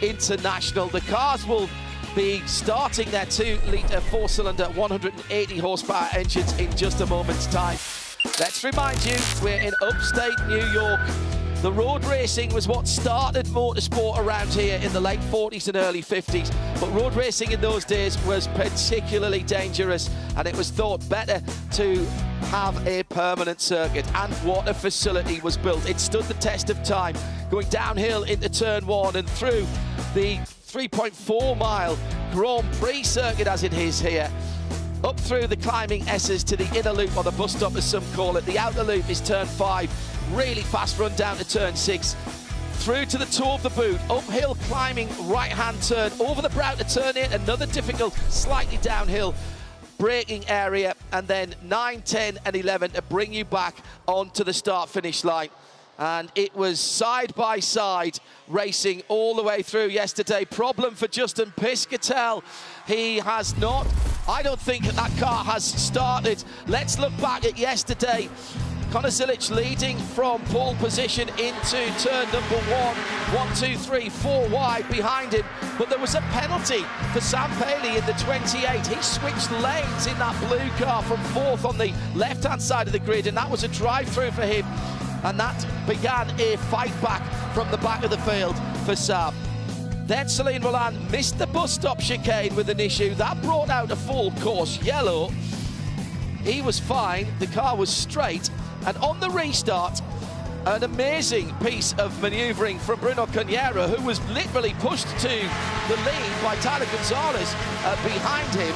International. The cars will be starting their 2-litre 4-cylinder 180 horsepower engines in just a moment's time. Let's remind you, we're in upstate New York. The road racing was what started motorsport around here in the late 40s and early 50s. But road racing in those days was particularly dangerous, and it was thought better to have a permanent circuit. And what a facility was built. It stood the test of time, going downhill into turn 1 and through the 3.4-mile Grand Prix circuit as it is here. Up through the climbing S's to the inner loop, or the bus stop as some call it. The outer loop is turn 5. Really fast run down to turn 6. Through to the toe of the boot. Uphill climbing right-hand turn. Over the brow to turn 8. Another difficult, slightly downhill braking area. And then 9, 10 and 11 to bring you back onto the start-finish line. And it was side-by-side racing all the way through yesterday. Problem for Justin Piscatel. He has not, I don't think that car has started. Let's look back at yesterday. Connor Zilic leading from pole position into turn number 1. 1, 2, 3, 4 wide behind him. But there was a penalty for Sam Paley in the 28. He switched lanes in that blue car from 4th on the left-hand side of the grid, and that was a drive-through for him. And that began a fight back from the back of the field for Sam. Then Celine Roland missed the bus stop chicane with an issue. That brought out a full course yellow. He was fine, the car was straight. And on the restart, an amazing piece of manoeuvring from Bruno Cunhero, who was literally pushed to the lead by Tyler Gonzalez behind him.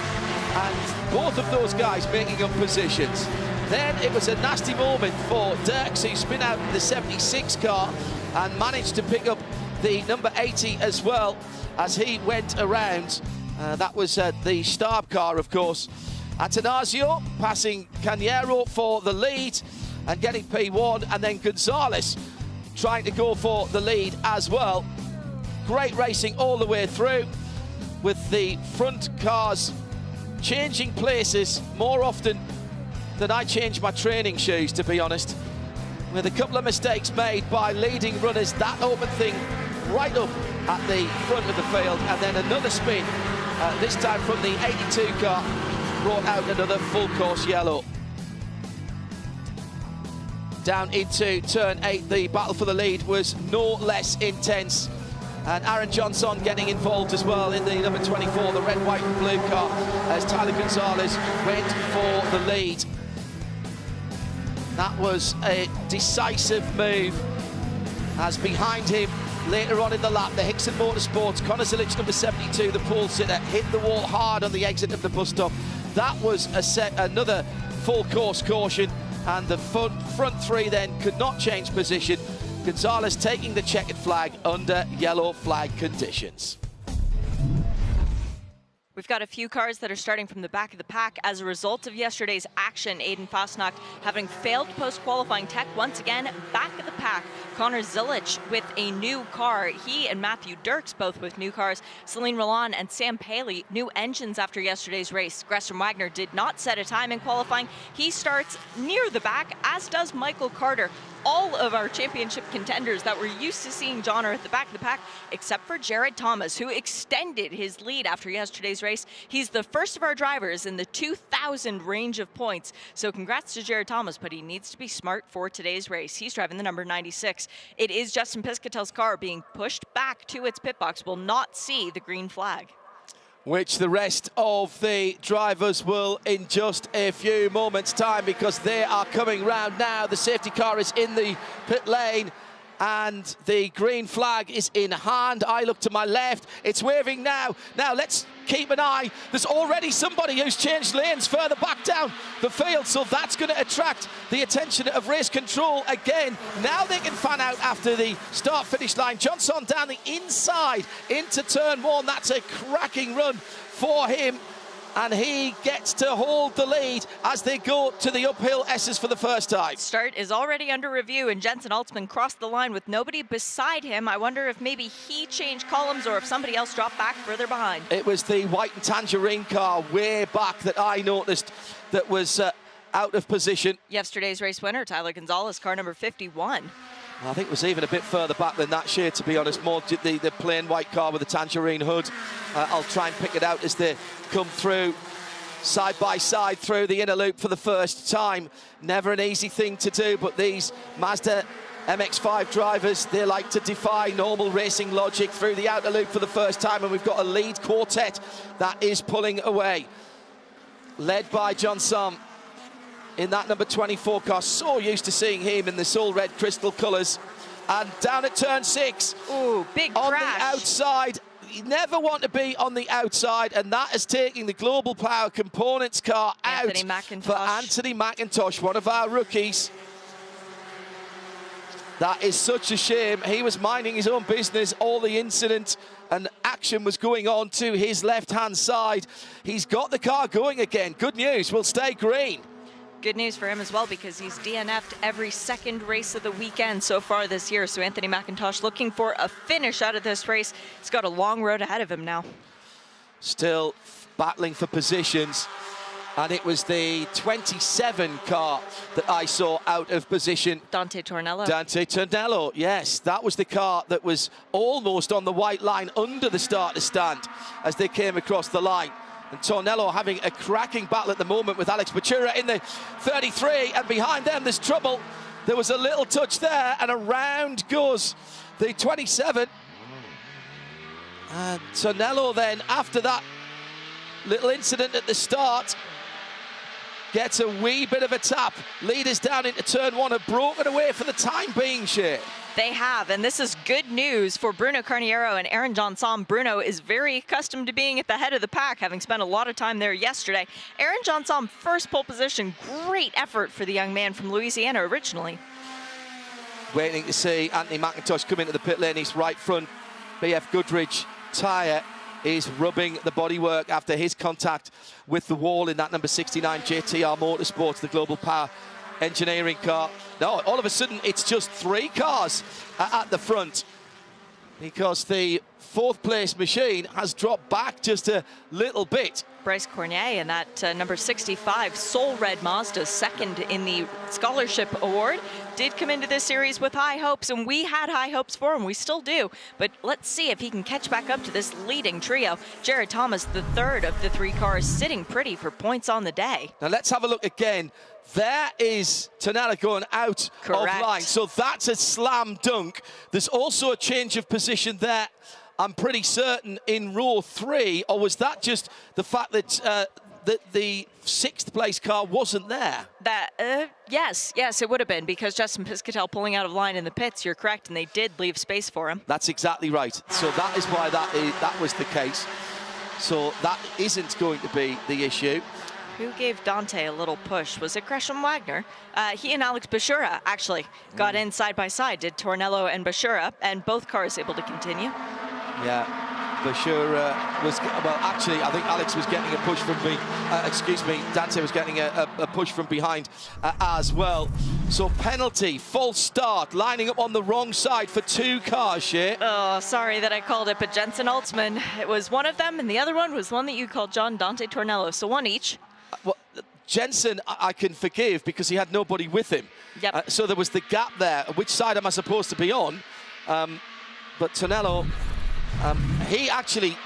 And both of those guys making up positions. Then it was a nasty moment for Dirks, who spun out the 76 car and managed to pick up the number 80 as well as he went around. That was the Staub car, of course. Atanasio passing Cunhero for the lead and getting P1, and then Gonzalez trying to go for the lead as well. Great racing all the way through, with the front cars changing places more often than I change my training shoes, to be honest. With a couple of mistakes made by leading runners, that opened thing right up at the front of the field, and then another spin, this time from the 82 car, brought out another full course yellow. Down into turn 8, the battle for the lead was no less intense. And Aaron Johnson getting involved as well in the number 24, the red, white and blue car, as Tyler Gonzalez went for the lead. That was a decisive move, as behind him, later on in the lap, the Hickson Motorsports, Connor Zilic, number 72, the pole sitter, hit the wall hard on the exit of the bus stop. That was another full course caution, and the front three then could not change position. Gonzalez taking the checkered flag under yellow flag conditions. We've got a few cars that are starting from the back of the pack as a result of yesterday's action. Aiden Fastnack having failed post-qualifying tech once again, back of the pack. Connor Zilic with a new car. He and Matthew Dirks both with new cars. Celine Roland and Sam Paley, new engines after yesterday's race. Gresham Wagner did not set a time in qualifying. He starts near the back, as does Michael Carter. All of our championship contenders that we're used to seeing John are at the back of the pack, except for Jared Thomas, who extended his lead after yesterday's race. He's the first of our drivers in the 2,000 range of points. So congrats to Jared Thomas, but he needs to be smart for today's race. He's driving the number 96. It is Justin Piscatel's car being pushed back to its pit box. Will not see the green flag, which the rest of the drivers will in just a few moments' time, because they are coming round now. The safety car is in the pit lane and the green flag is in hand. I look to my left, it's waving now. Now let's keep an eye. There's already somebody who's changed lanes further back down the field, so that's going to attract the attention of race control again. Now they can fan out after the start-finish line. Johnson down the inside into turn 1. That's a cracking run for him, and he gets to hold the lead as they go to the uphill S's for the first time. Start is already under review, and Jensen Altzman crossed the line with nobody beside him. I wonder if maybe he changed columns or if somebody else dropped back further behind. It was the white and tangerine car way back that I noticed that was out of position. Yesterday's race winner, Tyler Gonzalez, car number 51. I think it was even a bit further back than that, Shea, to be honest. More the plain white car with the tangerine hood. I'll try and pick it out as they come through side by side through the inner loop for the first time. Never an easy thing to do, but these Mazda MX-5 drivers, they like to defy normal racing logic through the outer loop for the first time, and we've got a lead quartet that is pulling away. Led by John Som in that number 24 car. So used to seeing him in the soul red crystal colours. And down at turn 6. Ooh, big on crash. The outside. You never want to be on the outside, and that is taking the Global Power Components car out for Anthony McIntosh, one of our rookies. That is such a shame. He was minding his own business. All the incident and action was going on to his left-hand side. He's got the car going again. Good news, we'll stay green. Good news for him as well, because he's DNF'd every second race of the weekend so far this year. So Anthony McIntosh looking for a finish out of this race. He's got a long road ahead of him now. Still battling for positions. And it was the 27 car that I saw out of position. Dante Tornello. Dante Tornello, yes. That was the car that was almost on the white line under the starter stand as they came across the line. And Tornello having a cracking battle at the moment with Alex Bachura in the 33, and behind them there's trouble. There was a little touch there, and around goes the 27. And Tornello then, after that little incident at the start, gets a wee bit of a tap. Leaders down into turn 1 have broken away for the time being, Shea. They have, and this is good news for Bruno Carniero and Aaron John Som. Bruno is very accustomed to being at the head of the pack, having spent a lot of time there yesterday. Aaron John Som, first pole position. Great effort for the young man from Louisiana originally. Waiting to see Anthony McIntosh come into the pit lane. His right front BF Goodrich tyre is rubbing the bodywork after his contact with the wall in that number 69 JTR Motorsports, the Global Power Engineering car. No, all of a sudden it's just 3 cars at the front, because the 4th place machine has dropped back just a little bit. Bryce Cornier in that number 65 Soul Red Mazda, second in the scholarship award, did come into this series with high hopes, and we had high hopes for him. We still do, but let's see if he can catch back up to this leading trio. Jared Thomas, the 3rd of the 3 cars, sitting pretty for points on the day. Now let's have a look again. There is Tornello going out of line, so that's a slam dunk. There's also a change of position there, I'm pretty certain, in row 3, or was that just the fact that the 6th place car wasn't there? Yes, it would have been, because Justin Piscatel pulling out of line in the pits, you're correct, and they did leave space for him. That's exactly right. So that is why that was the case. So that isn't going to be the issue. Who gave Dante a little push? Was it Gresham Wagner? He and Alex Bachura actually got in side by side, did Tornello and Bachura, and both cars able to continue. Yeah, Bachura was, well, actually, I think Alex was getting a push from Dante was getting a push from behind as well. So penalty, false start, lining up on the wrong side for 2 cars, Shea. Oh, sorry that I called it, but Jensen Altzman, it was one of them, and the other one was one that you called John Dante Tornello, so 1 each. Well, Jensen I can forgive because he had nobody with him. Yep. So there was the gap there. Which side am I supposed to be on? But Tornello, he actually,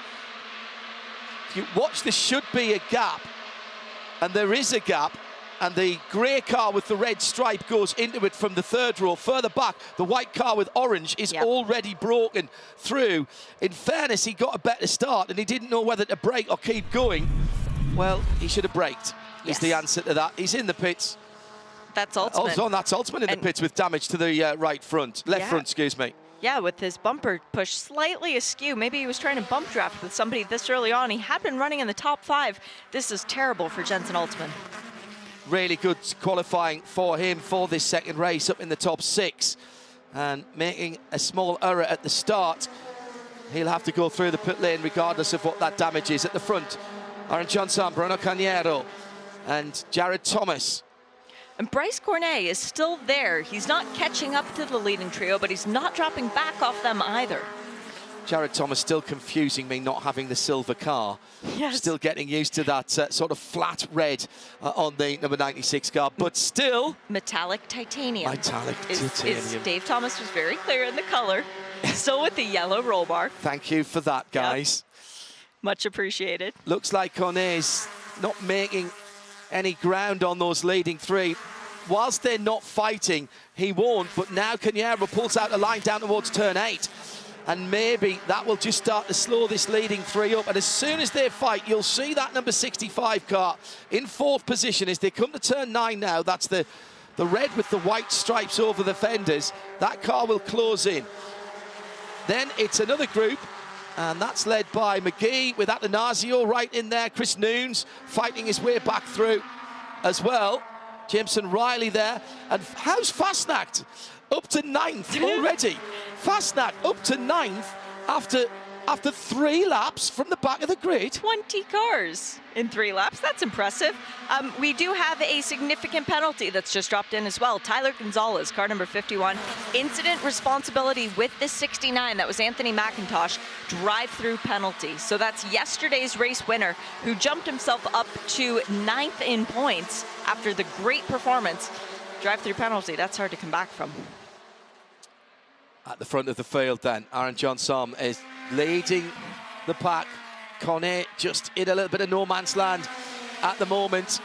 if you watch, there should be a gap, and there is a gap, and the grey car with the red stripe goes into it from the 3rd row. Further back, the white car with orange is already broken through. In fairness, he got a better start, and he didn't know whether to brake or keep going. Well, he should have braked, is the answer to that. He's in the pits. That's Altzman. Oh, that's Altzman in the pits with damage to the left front, excuse me. Yeah, with his bumper push slightly askew. Maybe he was trying to bump draft with somebody this early on. He had been running in the top 5. This is terrible for Jensen Altzman. Really good qualifying for him for this 2nd race, up in the top 6. And making a small error at the start. He'll have to go through the pit lane regardless of what that damage is. At the front, Aaron John Som, Bruno Carniero, and Jared Thomas. And Bryce Cornet is still there. He's not catching up to the leading trio, but he's not dropping back off them either. Jared Thomas still confusing me not having the silver car. Yes. Still getting used to that sort of flat red on the number 96 car, but still... Metallic titanium. Metallic titanium. Dave Thomas was very clear in the color. Still with the yellow roll bar. Thank you for that, guys. Yep. Much appreciated. Looks like Cornet's not making any ground on those leading three. Whilst they're not fighting, he won't, but now Canero pulls out the line down towards turn 8. And maybe that will just start to slow this leading three up. And as soon as they fight, you'll see that number 65 car in 4th position as they come to turn 9 now. That's the red with the white stripes over the fenders. That car will close in. Then it's another group, and that's led by McGee with Atanasio right in there. Chris Noons fighting his way back through as well. Jameson Riley there. And how's Fastnack? Up to 9th already. Fastnack up to 9th after 3 laps from the back of the grid. 20 cars in 3 laps. That's impressive. We do have a significant penalty that's just dropped in as well. Tyler Gonzalez, car number 51. Incident responsibility with the 69. That was Anthony McIntosh. Drive-through penalty. So that's yesterday's race winner who jumped himself up to 9th in points after the great performance. Drive-through penalty. That's hard to come back from. At the front of the field then, Aaron Johnson is leading the pack. Cornet just in a little bit of no man's land at the moment.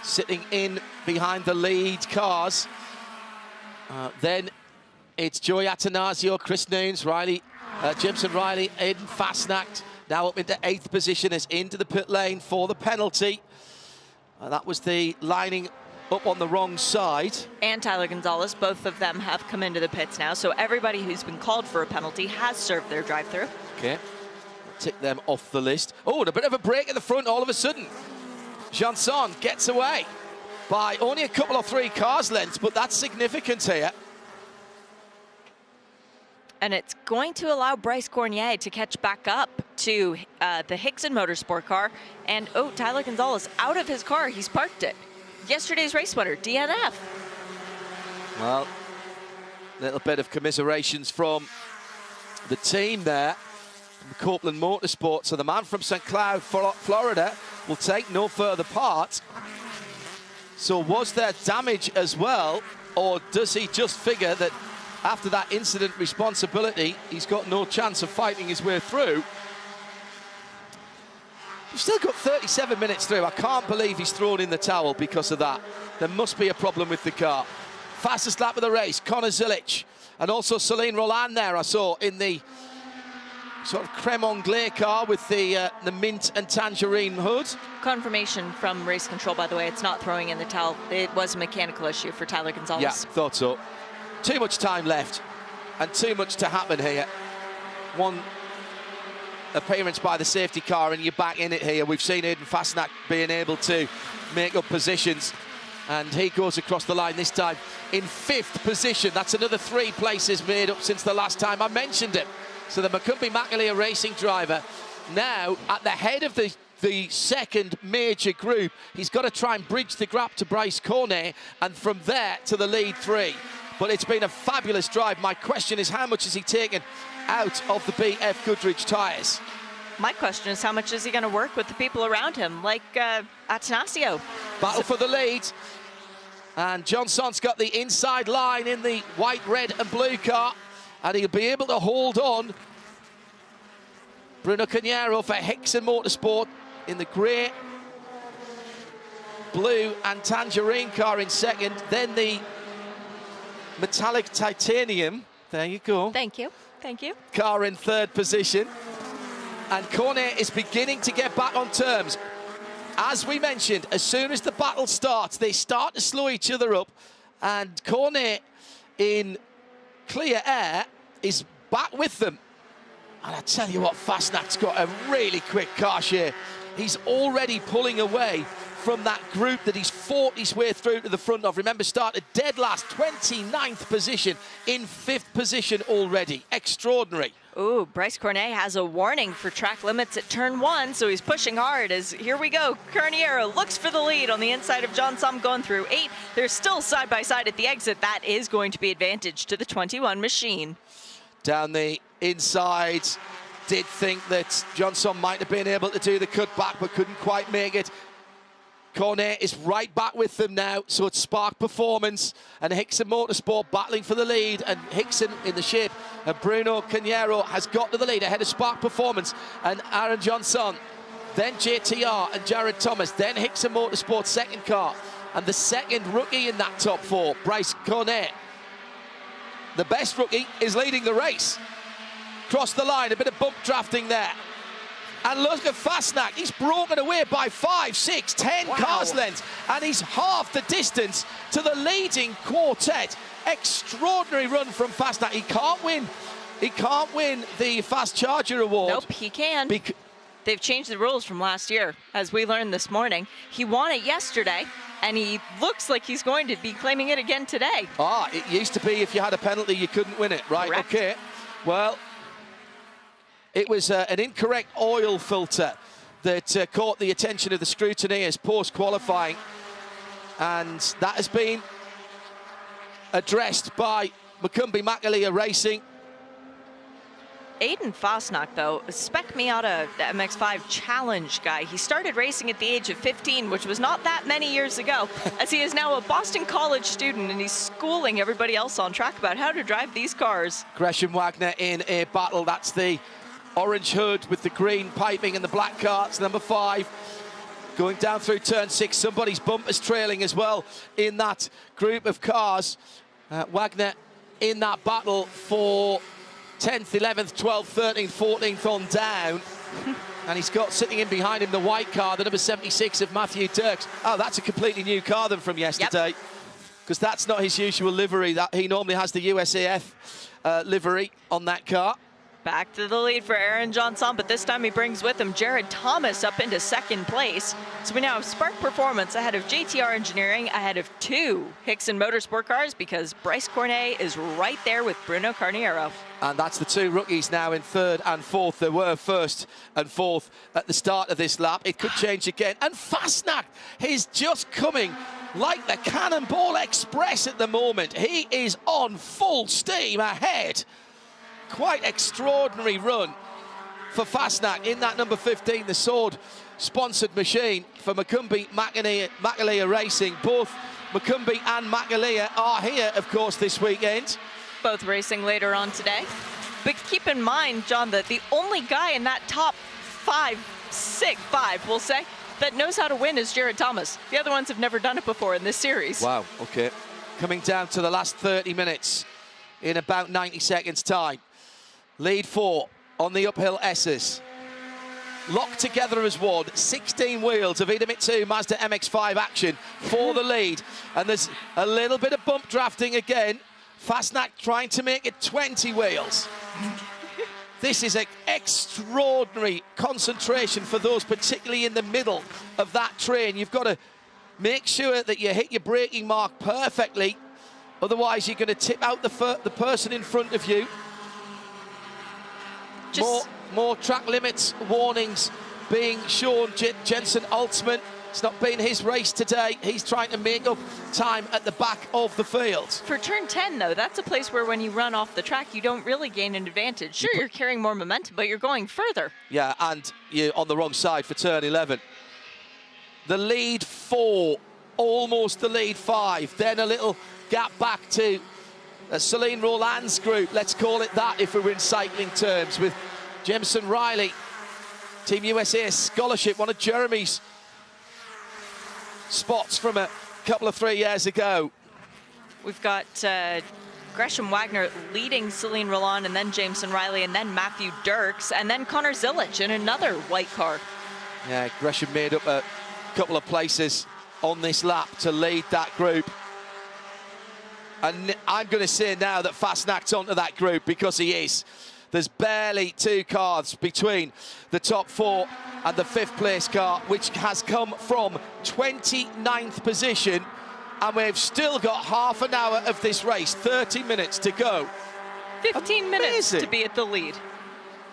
Sitting in behind the lead cars. Then it's Joey Atanasio, Chris Noons, Riley, Jimson Riley, Aiden Fastnack. Now up into 8th position as into the pit lane for the penalty. That was the lining up on the wrong side. And Tyler Gonzalez, both of them have come into the pits now, so everybody who's been called for a penalty has served their drive-through. Okay, tick them off the list. Oh, and a bit of a break at the front all of a sudden. Janson gets away by only a couple or 3 cars lengths, but that's significant here. And it's going to allow Bryce Cornier to catch back up to the Hickson Motorsport car. And, oh, Tyler Gonzalez out of his car. He's parked it. Yesterday's race winner, DNF. Well, a little bit of commiserations from the team there, from Copeland Motorsport. So the man from St. Cloud, Florida, will take no further part. So was there damage as well, or does he just figure that after that incident responsibility, he's got no chance of fighting his way through? We've still got 37 minutes through. I can't believe he's thrown in the towel because of that. There must be a problem with the car. Fastest lap of the race, Connor Zilic. And also Celine Roland there, I saw, in the sort of creme anglais car with the mint and tangerine hood. Confirmation from race control, by the way. It's not throwing in the towel. It was a mechanical issue for Tyler Gonzalez. Yeah, thought so. Too much time left and too much to happen here. One appearance by the safety car and you're back in it here. We've seen Aiden Fastnack being able to make up positions, and he goes across the line this time in 5th position. That's another 3 places made up since the last time I mentioned it. So the McCumbee McAleer racing driver now at the head of the second major group. He's got to try and bridge the gap to Bryce Cornet, and from there to the lead 3. But it's been a fabulous drive. My question is, how much has he taken out of the BF Goodrich tyres? My question is, how much is he going to work with the people around him, like Atanasio? Battle for the lead. And Johnson's got the inside line in the white, red and blue car, and he'll be able to hold on. Bruno Canero for Hickson Motorsport in the grey, blue and tangerine car in second. Then the metallic titanium, there you go. Thank you, thank you. Car in 3rd position. And Cornet is beginning to get back on terms. As we mentioned, as soon as the battle starts, they start to slow each other up. And Cornet, in clear air, is back with them. And I tell you what, Fastnack's got a really quick car share. He's already pulling away from that group that he's fought his way through to the front of. Remember, started dead last, 29th position, in 5th position already. Extraordinary. Ooh, Bryce Cornet has a warning for track limits at turn 1, so he's pushing hard as, here we go, Carniero looks for the lead on the inside of John Sum going through 8. They're still side by side at the exit. That is going to be advantage to the 21 machine. Down the inside. Did think that Johnson might have been able to do the cutback, but couldn't quite make it. Cornet is right back with them now, so it's Spark Performance and Hickson Motorsport battling for the lead, and Hickson in the shape of Bruno Canero has got to the lead ahead of Spark Performance and Aaron Johnson, then JTR and Jared Thomas, then Hickson Motorsport second car, and the second rookie in that top four, Bryce Cornet. The best rookie is leading the race. Cross the line, a bit of bump drafting there. And look at Fastnack, he's broken away by 5, 6, 10 cars lengths, and he's half the distance to the leading quartet. Extraordinary run from Fastnack. He can't win the Fast Charger Award. Nope, he can. They've changed the rules from last year, as we learned this morning. He won it yesterday, and he looks like he's going to be claiming it again today. Ah, it used to be if you had a penalty, you couldn't win it, right? Correct. Okay, well, it was an incorrect oil filter that caught the attention of the scrutineers post-qualifying, and that has been addressed by Macumbi Makalia Racing. Aiden Fastnack, though, spec Miata MX-5 challenge guy. He started racing at the age of 15, which was not that many years ago, as he is now a Boston College student, and he's schooling everybody else on track about how to drive these cars. Gresham Wagner in a battle. That's the orange hood with the green piping and the black car. It's number 5. Going down through turn 6. Somebody's bumpers trailing as well in that group of cars. Wagner in that battle for 10th, 11th, 12th, 13th, 14th on down. And he's got sitting in behind him the white car, the number 76 of Matthew Dirks. Oh, that's a completely new car than from yesterday, because that's not his usual livery. That he normally has the USAF livery on that car. Back to the lead for Aaron Johnson, but this time he brings with him Jared Thomas up into second place. So we now have Spark Performance ahead of JTR Engineering, ahead of 2 Hickson Motorsport cars, because Bryce Cornet is right there with Bruno Carniero. And that's the 2 rookies now in 3rd and 4th. They were 1st and 4th at the start of this lap. It could change again. And Fastnack is just coming like the Cannonball Express at the moment. He is on full steam ahead. Quite extraordinary run for Fastnack in that number 15, the Sword-sponsored machine for Macumbi Makalia Racing. Both Macumbi and Makalia are here, of course, this weekend. Both racing later on today. But keep in mind, John, that the only guy in that top 5, we'll say, that knows how to win is Jared Thomas. The other ones have never done it before in this series. Wow, okay. Coming down to the last 30 minutes in about 90 seconds' time. Lead 4 on the uphill S's. Locked together as one. 16 wheels of Idemitsu Mazda MX-5 action for the lead. And there's a little bit of bump drafting again. Fastnack trying to make it 20 wheels. This is an extraordinary concentration for those particularly in the middle of that train. You've got to make sure that you hit your braking mark perfectly. Otherwise, you're going to tip out the person in front of you. More track limits warnings being shown. Jensen Altsman, it's not been his race today. He's trying to make up time at the back of the field. For turn 10, though, that's a place where when you run off the track, you don't really gain an advantage. Sure, you're carrying more momentum, but you're going further. Yeah, and you're on the wrong side for turn 11. The lead 4, almost the lead 5. Then a little gap back to Celine Roland's group, let's call it that if we're in cycling terms, with Jameson Riley, Team USA scholarship, one of Jeremy's spots from a couple of 3 years ago. We've got Gresham Wagner leading Celine Roland, and then Jameson Riley, and then Matthew Dirks, and then Connor Zilic in another white car. Yeah, Gresham made up a couple of places on this lap to lead that group. And I'm going to say now that Fastnack's onto that group, because he is. There's barely 2 cars between the top 4 and the 5th place car, which has come from 29th position. And we've still got half an hour of this race, 30 minutes to go. 15 minutes to be at the lead.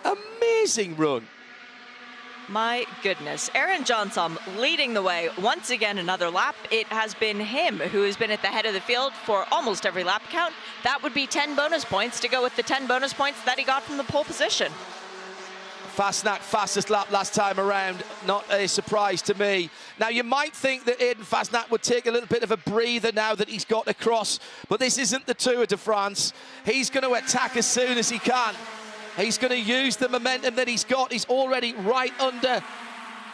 Amazing run. My goodness. Aaron Johnson leading the way once again another lap. It has been him who has been at the head of the field for almost every lap count. That would be 10 bonus points to go with the 10 bonus points that he got from the pole position. Fastnack, fastest lap last time around, not a surprise to me. Now, you might think that Aiden Fastnack would take a little bit of a breather now that he's got across, but this isn't the Tour de France. He's going to attack as soon as he can. He's going to use the momentum that he's got. He's already right under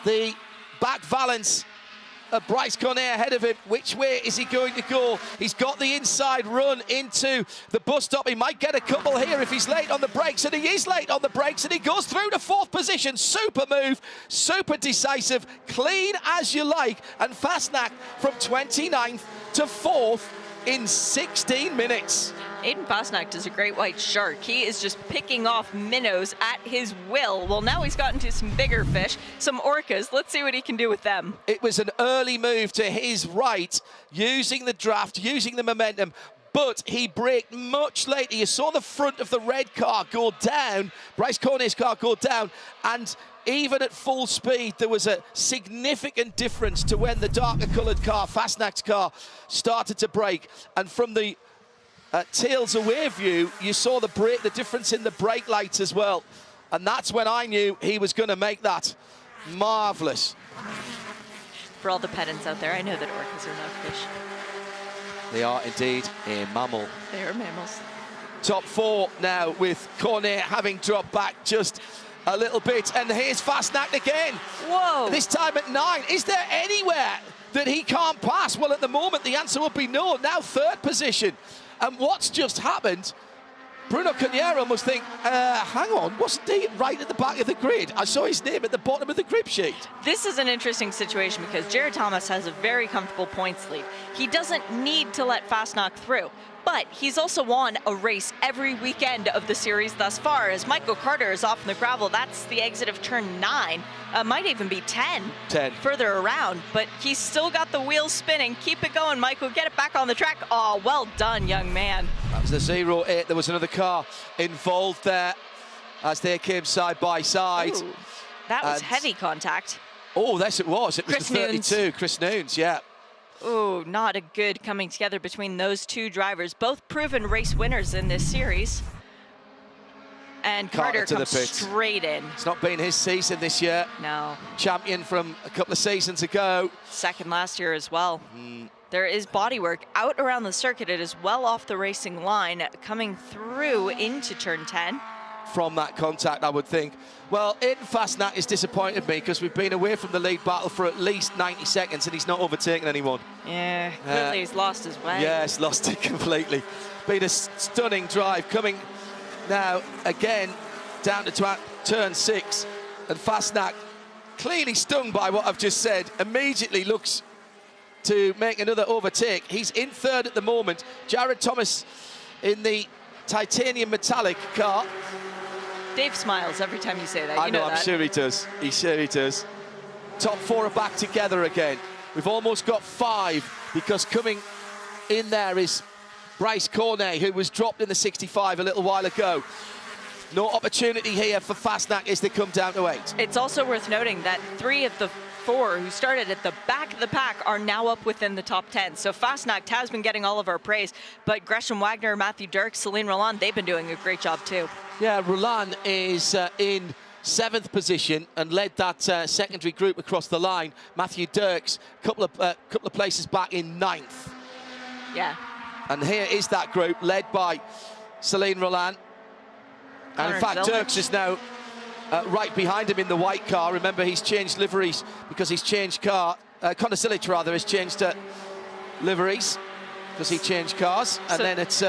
the back balance of Bryce Cornet ahead of him. Which way is he going to go? He's got the inside run into the bus stop. He might get a couple here if he's late on the brakes, and he is late on the brakes, and he goes through to 4th position. Super move, super decisive, clean as you like, and Fastnack from 29th to 4th in 16 minutes. Aiden Fastnack does a great white shark. He is just picking off minnows at his will. Well, now he's gotten to some bigger fish, some orcas. Let's see what he can do with them. It was an early move to his right, using the draft, using the momentum, but he braked much later. You saw the front of the red car go down, Bryce Cornet's car go down, and even at full speed, there was a significant difference to when the darker coloured car, Fastnack's car, started to brake. And from the tails away view, you saw the difference in the brake lights as well. And that's when I knew he was going to make that. Marvellous. For all the pedants out there, I know that orcas are not fish. They are indeed a mammal. They are mammals. Top 4 now, with Cornet having dropped back just a little bit. And here's Fastnack again. Whoa. This time at 9. Is there anywhere that he can't pass? Well, at the moment, the answer would be no. Now 3rd position. And what's just happened, Bruno Cagnero must think, hang on, wasn't he right at the back of the grid? I saw his name at the bottom of the grip sheet. This is an interesting situation because Jared Thomas has a very comfortable points lead. He doesn't need to let Fastnack through, but he's also won a race every weekend of the series thus far. As Michael Carter is off in the gravel, that's the exit of turn 9. Might even be 10. Further around, but he's still got the wheels spinning. Keep it going, Michael. Get it back on the track. Oh, well done, young man. That was the 0-8. There was another car involved there as they came side by side. Ooh, that was heavy contact. Oh, yes, it was. It was Chris the 32. Nunes. Chris Nunes, yeah. Oh, not a good coming together between those two drivers. Both proven race winners in this series. And Carter comes straight in. It's not been his season this year. No. Champion from a couple of seasons ago. Second last year as well. There is bodywork out around the circuit. It is well off the racing line, coming through into turn 10. From that contact, I would think. Well, Aiden Fastnack has disappointed me because we've been away from the lead battle for at least 90 seconds and he's not overtaken anyone. Yeah, clearly he's lost his way. Yes, lost it completely. Been a stunning drive coming now again down to turn 6, and Fastnack, clearly stung by what I've just said, immediately looks to make another overtake. He's in 3rd at the moment. Jared Thomas in the titanium metallic car. Dave smiles every time you say that. I you know, that. I'm sure he does. He does. Top 4 are back together again. We've almost got 5 because coming in there is Bryce Cornet, who was dropped in the 65 a little while ago. No opportunity here for Fastnack as they come down to 8. It's also worth noting that 3 of the 4 who started at the back of the pack are now up within the top 10. So Fastnack has been getting all of our praise, but Gresham Wagner, Matthew Dirks, Celine Roland, they've been doing a great job too. Yeah, Roland is in 7th position and led that secondary group across the line. Matthew Dirks, couple of places back in 9th. Yeah. And here is that group led by Celine Roland. And in fact, Dirks is now right behind him in the white car. Remember, he's changed liveries because he's changed car. Connor Silic, rather, has changed liveries because he changed cars. And then it's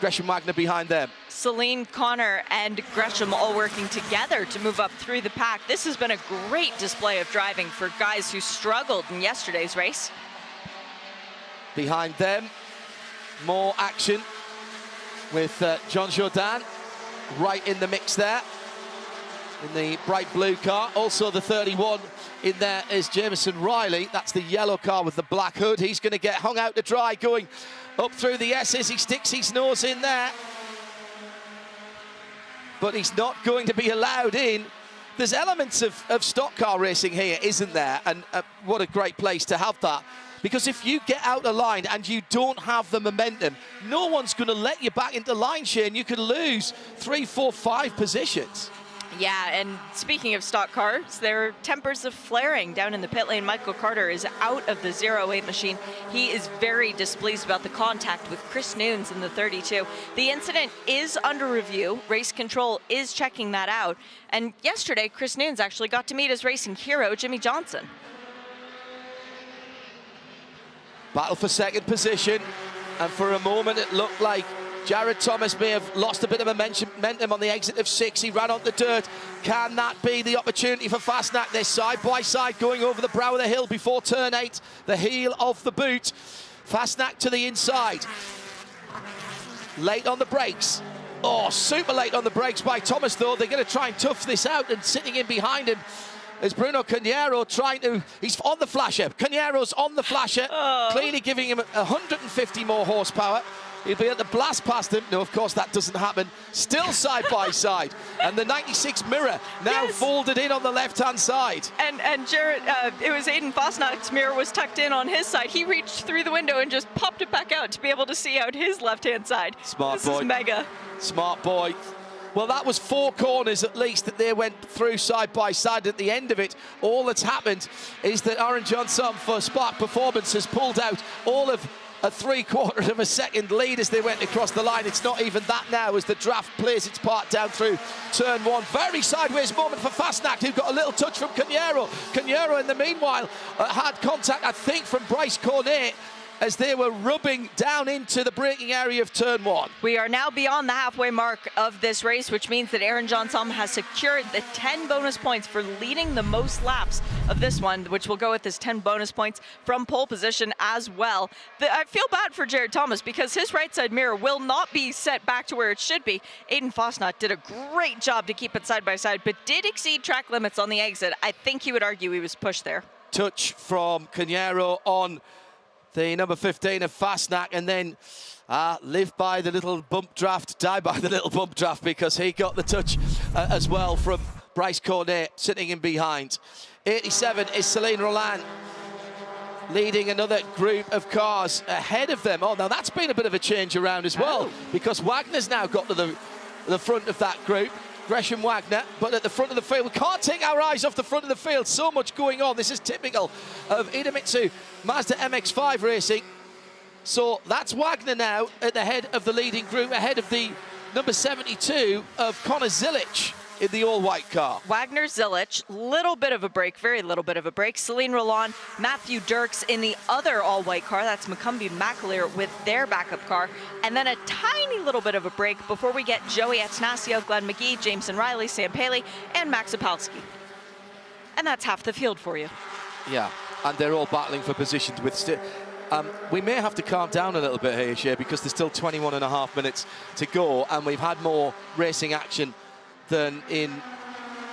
Gresham Wagner behind them. Celine, Connor, and Gresham all working together to move up through the pack. This has been a great display of driving for guys who struggled in yesterday's race. Behind them, more action with John Jourdain right in the mix there in the bright blue car. Also the 31 in there is Jameson Riley. That's the yellow car with the black hood. He's going to get hung out to dry going up through the S's. He sticks his nose in there, but he's not going to be allowed in there's elements of stock car racing here, isn't there? And what a great place to have that. Because if you get out of line and you don't have the momentum, no one's going to let you back into line, Shane. You could lose 3, 4, 5 positions. Yeah, and speaking of stock cars, their tempers are flaring down in the pit lane. Michael Carter is out of the 08 machine. He is very displeased about the contact with Chris Nunes in the 32. The incident is under review. Race control is checking that out. And yesterday, Chris Nunes actually got to meet his racing hero, Jimmy Johnson. Battle for second position, and for a moment it looked like Jared Thomas may have lost a bit of momentum on the exit of 6. He ran on the dirt. Can that be the opportunity for Fastnack? They're side by side going over the brow of the hill before turn 8, the heel of the boot. Fastnack to the inside. Late on the brakes. Oh, super late on the brakes by Thomas, though. They're going to try and tough this out, and sitting in behind him is Bruno Canhero trying to... He's on the flasher. Canhero's on the flasher, clearly giving him 150 more horsepower. He'll be able to blast past him. No, of course, that doesn't happen. Still side by side. And the 96 mirror now folded in on the left-hand side. And Jared, it was Aiden Fosnack's mirror was tucked in on his side. He reached through the window and just popped it back out to be able to see out his left-hand side. Smart boy. This is mega. Smart boy. Well, that was 4 corners at least that they went through side by side. At the end of it, all that's happened is that Aaron Johnson for Spark Performance has pulled out all of a 3/4 of a second lead as they went across the line. It's not even that now as the draft plays its part down through turn 1. Very sideways moment for Fastnack, who got a little touch from Canhero. Canhero, in the meanwhile, had contact, I think, from Bryce Cornet as they were rubbing down into the braking area of turn 1. We are now beyond the halfway mark of this race, which means that Aaron Johnson has secured the 10 bonus points for leading the most laps of this one, which will go with his 10 bonus points from pole position as well. I feel bad for Jared Thomas because his right side mirror will not be set back to where it should be. Aiden Fosnack did a great job to keep it side by side, but did exceed track limits on the exit. I think he would argue he was pushed there. Touch from Canhero on the number 15 of Fastnack, and then live by the little bump draft, die by the little bump draft, because he got the touch as well from Bryce Cornet sitting in behind. 87 is Celine Roland, leading another group of cars ahead of them. Oh, now that's been a bit of a change around as well, because Wagner's now got to the front of that group. Gresham Wagner, but at the front of the field. We can't take our eyes off the front of the field. So much going on. This is typical of Idemitsu Mazda MX-5 racing. So that's Wagner now at the head of the leading group, ahead of the number 72 of Connor Zilic in the all-white car. Wagner, Zilic, little bit of a break, very little bit of a break. Celine Roland, Matthew Dirks in the other all-white car. That's McCumbee McAleer with their backup car. And then a tiny little bit of a break before we get Joey Atanasio, Glenn McGee, Jameson Riley, Sam Paley, and Max Opalski. And that's half the field for you. Yeah, and they're all battling for positions with... we may have to calm down a little bit here, Shea, because there's still 21.5 minutes to go, and we've had more racing action than in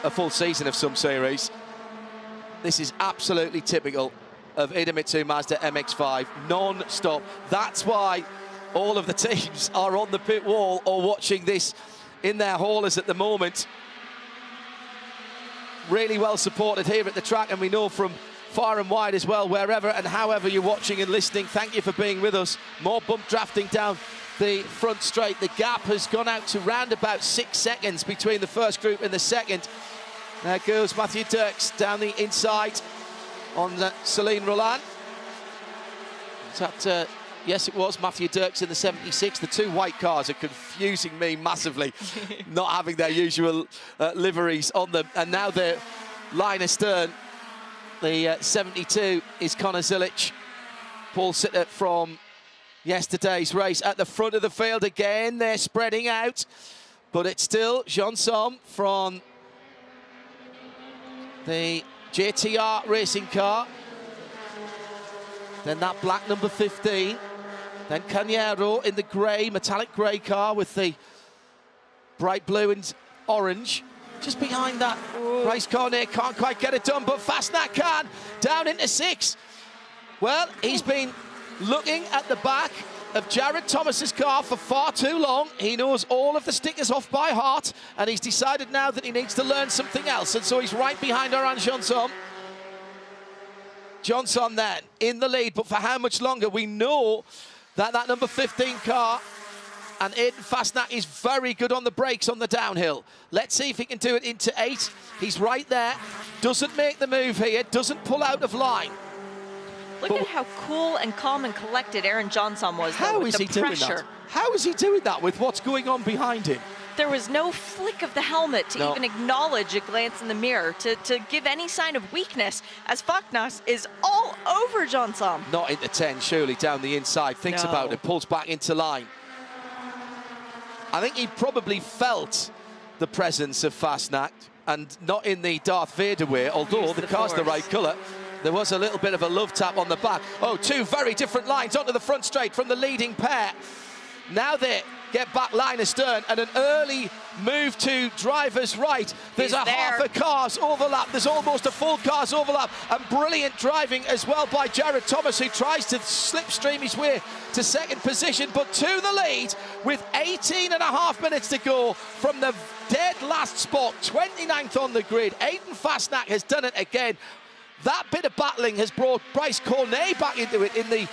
a full season of some series. This is absolutely typical of Idemitsu Mazda MX-5, non-stop. That's why all of the teams are on the pit wall or watching this in their haulers at the moment. Really well supported here at the track, and we know from far and wide as well, wherever and however you're watching and listening. Thank you for being with us. More bump drafting down the front straight. The gap has gone out to round about 6 seconds between the first group and the second. There goes Matthew Dirks down the inside on Celine Roland. Yes, it was Matthew Dirks in the 76. The 2 white cars are confusing me massively, not having their usual liveries on them. And now they're line astern. The 72 is Connor Zilic, Paul Sitter from yesterday's race at the front of the field again. They're spreading out, but it's still Johnson from the JTR racing car. Then that black number 15. Then Canhero in the grey, metallic grey car with the bright blue and orange. Just behind that, Bryce Cornet can't quite get it done, but Fastnack can. Down into 6. Well, he's been looking at the back of Jared Thomas's car for far too long. He knows all of the stickers off by heart, and he's decided now that he needs to learn something else, and so he's right behind Oran Johnson. Johnson then in the lead, but for how much longer? We know that that number 15 car and Aiden Fastnack is very good on the brakes on the downhill. Let's see if he can do it into 8. He's right there. Doesn't make the move here. Doesn't pull out of line. Look at how cool and calm and collected Aaron Johnson was. How is he doing that? How is he doing that with what's going on behind him? There was no flick of the helmet to even acknowledge a glance in the mirror, to give any sign of weakness, as Fastnack is all over Johnson. Not into 10, surely, down the inside. Thinks about it, pulls back into line. I think he probably felt the presence of Fastnack, and not in the Darth Vader way, although the car's the right colour. There was a little bit of a love tap on the back. Oh, two very different lines onto the front straight from the leading pair. Now they get back line astern, and an early move to driver's right. There's half a car's overlap. There's almost a full car's overlap, and brilliant driving as well by Jared Thomas, who tries to slipstream his way to second position, but to the lead with 18.5 minutes to go from the dead last spot, 29th on the grid. Aiden Fastnack has done it again. That bit of battling has brought Bryce Cornet back into it in the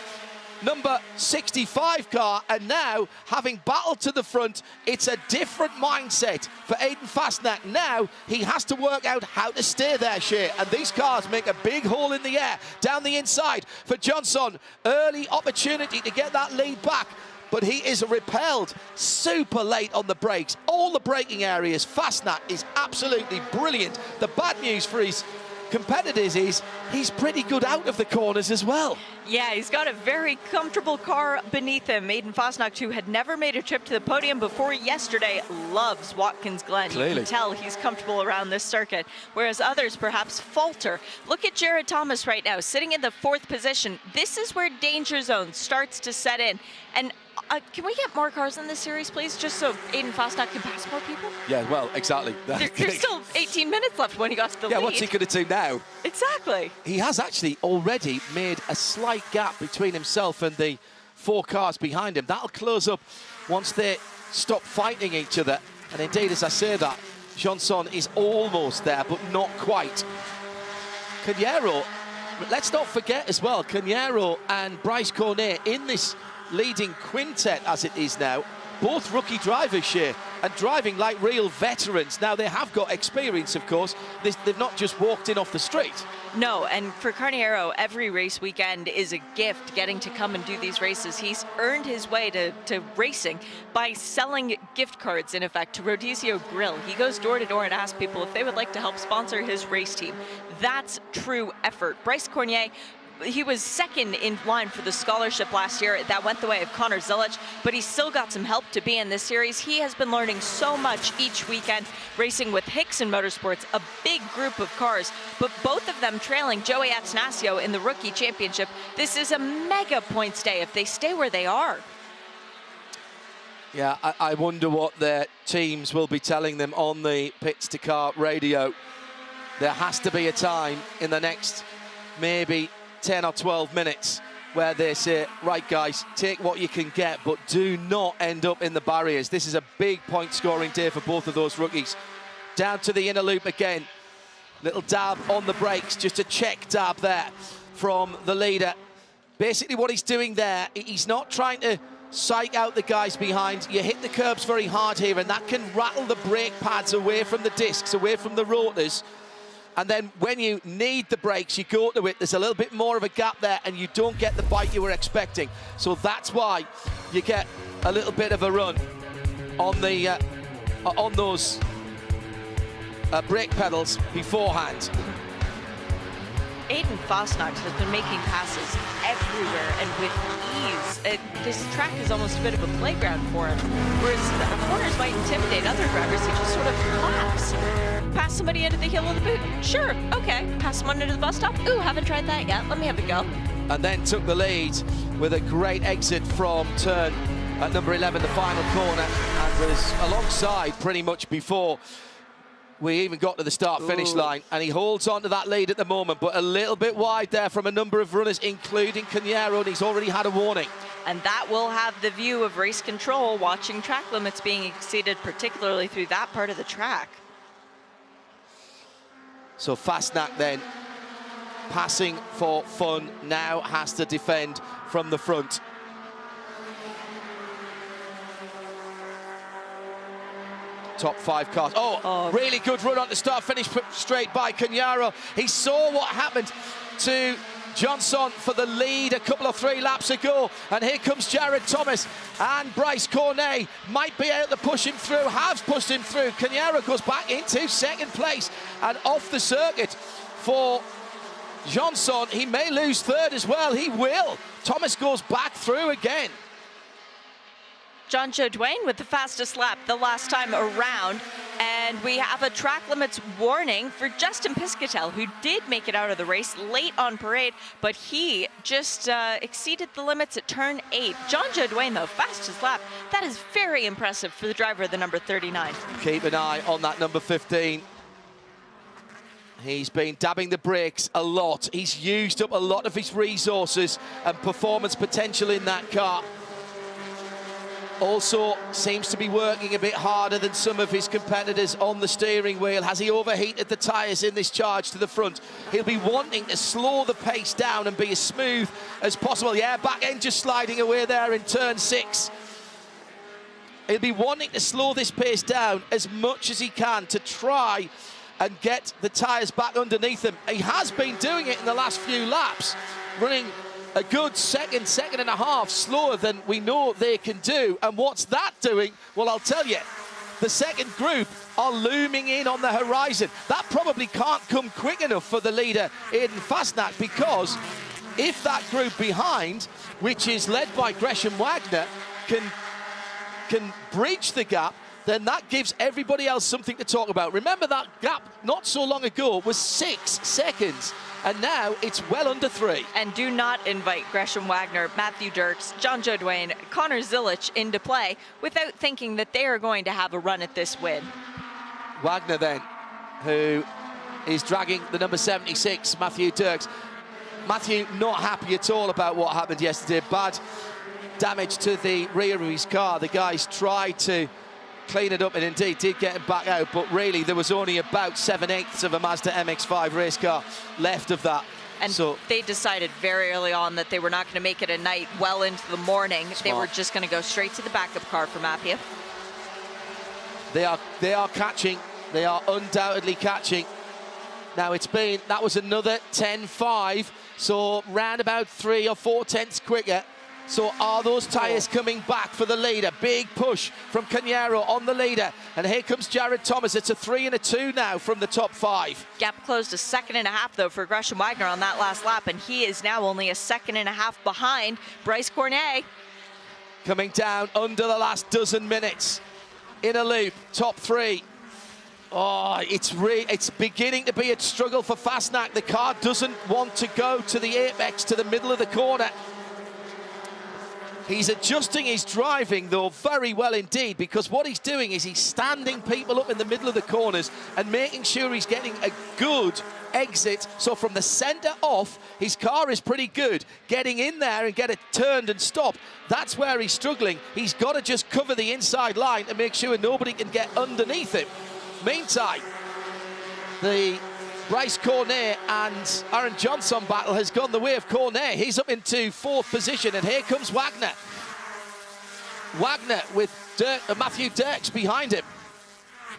number 65 car, and now, having battled to the front, it's a different mindset for Aiden Fastnack. Now he has to work out how to stay there, Shea, and these cars make a big hole in the air down the inside for Johnson. Early opportunity to get that lead back, but he is repelled super late on the brakes. All the braking areas, Fastnack is absolutely brilliant. The bad news for his competitors is he's pretty good out of the corners as well. Yeah, he's got a very comfortable car beneath him. Aiden Fastnack, who had never made a trip to the podium before yesterday, loves Watkins Glen. Clearly. You can tell he's comfortable around this circuit, whereas others perhaps falter. Look at Jared Thomas right now, sitting in the 4th position. This is where danger zone starts to set in. And can we get more cars in this series, please, just so Aiden Fastnack can pass more people? Yeah, well, exactly. There's still 18 minutes left when he got to the lead. Yeah, what's he going to do now? Exactly. He has actually already made a slight gap between himself and the 4 cars behind him. That'll close up once they stop fighting each other. And indeed, as I say that, Johnson is almost there, but not quite. Cañero, let's not forget as well, Cañero and Bryce Cornet in this leading quintet as it is now, both rookie drivers, Shea, and driving like real veterans. Now, they have got experience, of course. They've not just walked in off the street. No, and for Carniero, every race weekend is a gift, getting to come and do these races. He's earned his way to racing by selling gift cards, in effect, to Rodizio Grill. He goes door to door and asks people if they would like to help sponsor his race team. That's true effort. Bryce Cornier, he was second in line for the scholarship last year. That went the way of Connor Zilic, but he's still got some help to be in this series. He has been learning so much each weekend, racing with Hickson Motorsports, a big group of cars, but both of them trailing Joey Atanasio in the rookie championship. This is a mega points day if they stay where they are. Yeah, I wonder what their teams will be telling them on the pits to car radio. There has to be a time in the next maybe 10 or 12 minutes where they say, right guys, take what you can get, but do not end up in the barriers. This is a big point scoring day for both of those rookies. Down to the inner loop again. Little dab on the brakes, just a check dab there from the leader. Basically what he's doing there, he's not trying to psych out the guys behind. You hit the curbs very hard here, and that can rattle the brake pads away from the discs, away from the rotors. And then when you need the brakes, you go to it, there's a little bit more of a gap there, and you don't get the bite you were expecting. So that's why you get a little bit of a run on the on those brake pedals beforehand. Aiden Fastnack has been making passes everywhere and with ease. This track is almost a bit of a playground for him, whereas the corners might intimidate other drivers. He just sort of collapse. Pass somebody into the heel of the boot? Sure, okay. Pass someone into the bus stop? Ooh, haven't tried that yet. Let me have a go. And then took the lead with a great exit from turn at number 11, the final corner, and was alongside pretty much before we even got to the start-finish line, and he holds on to that lead at the moment, but a little bit wide there from a number of runners, including Cañero, and he's already had a warning. And that will have the view of race control, watching track limits being exceeded, particularly through that part of the track. So Fastnack then, passing for fun, now has to defend from the front. Top 5 cars. Really good run on the start, finish straight by Cannaro. He saw what happened to Johnson for the lead a couple of 3 laps ago, and here comes Jared Thomas, and Bryce Cornet might be able to push him through, has pushed him through. Cannaro goes back into second place and off the circuit for Johnson. He may lose third as well. He will. Thomas goes back through again. John Joe Dwayne with the fastest lap the last time around. And we have a track limits warning for Justin Piscatel, who did make it out of the race late on parade, but he just exceeded the limits at turn 8. John Joe Dwayne, though, fastest lap. That is very impressive for the driver of the number 39. Keep an eye on that number 15. He's been dabbing the brakes a lot. He's used up a lot of his resources and performance potential in that car. Also seems to be working a bit harder than some of his competitors on the steering wheel. Has he overheated the tyres in this charge to the front? He'll be wanting to slow the pace down and be as smooth as possible. Yeah, back end just sliding away there in turn 6. He'll be wanting to slow this pace down as much as he can to try and get the tyres back underneath him. He has been doing it in the last few laps, running a good second and a half slower than we know they can do. And what's that doing? Well, I'll tell you, the second group are looming in on the horizon. That probably can't come quick enough for the leader, Aiden Fastnack, because if that group behind, which is led by Gresham Wagner, can breach the gap, then that gives everybody else something to talk about. Remember, that gap not so long ago was 6 seconds. And now it's well under 3. And do not invite Gresham Wagner, Matthew Dirks, John Joe Dwayne, Connor Zilic into play without thinking that they are going to have a run at this win. Wagner then, who is dragging the number 76, Matthew Dirks. Matthew not happy at all about what happened yesterday. Bad damage to the rear of his car. The guys tried to clean it up and indeed did get him back out, but really there was only about 7/8 of a Mazda MX-5 race car left of that. And so they decided very early on that they were not going to make it a night well into the morning. Smart. They were just going to go straight to the backup car for Matthew. They are catching. They are undoubtedly catching. Now that was another 10.5, so round about 3 or 4 tenths quicker. So are those tyres coming back for the leader? Big push from Cannaro on the leader. And here comes Jared Thomas. It's a 3 and a 2 now from the top 5. Gap closed a 1.5 seconds, though, for Gresham Wagner on that last lap. And he is now only a 1.5 seconds behind Bryce Cornet. Coming down under the last dozen minutes. In a loop, top 3. Oh, it's beginning to be a struggle for Fastnack. The car doesn't want to go to the apex, to the middle of the corner. He's adjusting his driving, though, very well indeed, because what he's doing is he's standing people up in the middle of the corners and making sure he's getting a good exit. So from the centre off, his car is pretty good. Getting in there and get it turned and stopped, that's where he's struggling. He's got to just cover the inside line to make sure nobody can get underneath him. Meantime, the Bryce Cornet and Aaron Johnson battle has gone the way of Cornet. He's up into 4th position, and here comes Wagner. Wagner with Matthew Dirks behind him.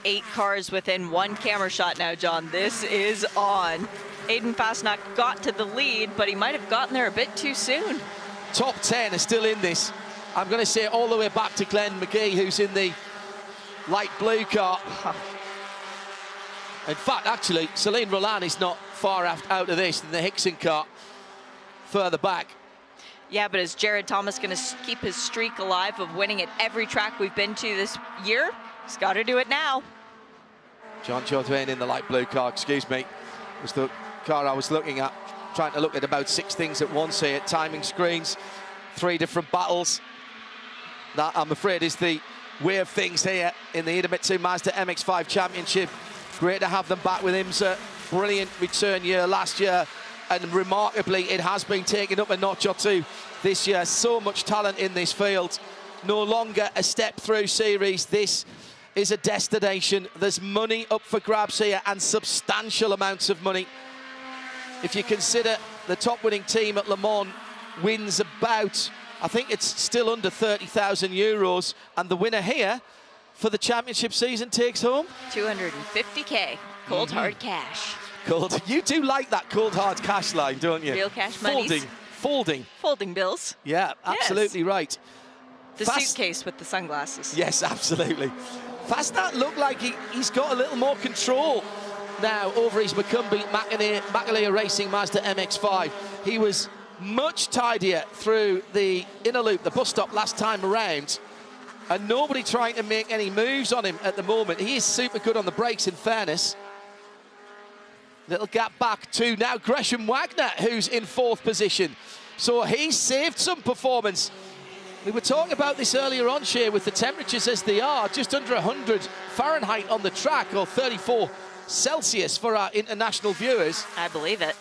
8 cars within 1 camera shot now, John. This is on. Aiden Fastnack got to the lead, but he might have gotten there a bit too soon. Top 10 are still in this. I'm going to say all the way back to Glenn McGee, who's in the light blue car. In fact, actually, Celine Roland is not far out of this than the Hickson car further back. Yeah, but is Jared Thomas going to keep his streak alive of winning at every track we've been to this year? He's got to do it now. John Dwayne in the light blue car, excuse me, was the car I was looking at, trying to look at about 6 things at once here, timing screens, 3 different battles. That, I'm afraid, is the way of things here in the Idemitsu Mazda MX-5 Championship. Great to have them back with IMSA. Brilliant return year last year, and remarkably it has been taken up a notch or 2 this year. So much talent in this field. No longer a step-through series. This is a destination. There's money up for grabs here, and substantial amounts of money. If you consider the top winning team at Le Mans wins about, I think it's still under 30,000 euros, and the winner here for the championship season takes home 250K, cold hard cash. Cold. You do like that cold hard cash line, don't you? Real cash money. Folding bills. Yeah, absolutely yes. Right. The suitcase with the sunglasses. Yes, absolutely. Fastnack looked like he's got a little more control now over his McAleer Racing Mazda MX-5. He was much tidier through the inner loop, the bus stop last time around, and nobody trying to make any moves on him at the moment. He is super good on the brakes, in fairness. Little gap back to now Gresham Wagner, who's in 4th position. So he's saved some performance. We were talking about this earlier on, Shea, with the temperatures as they are, just under 100 Fahrenheit on the track, or 34 Celsius for our international viewers. I believe it.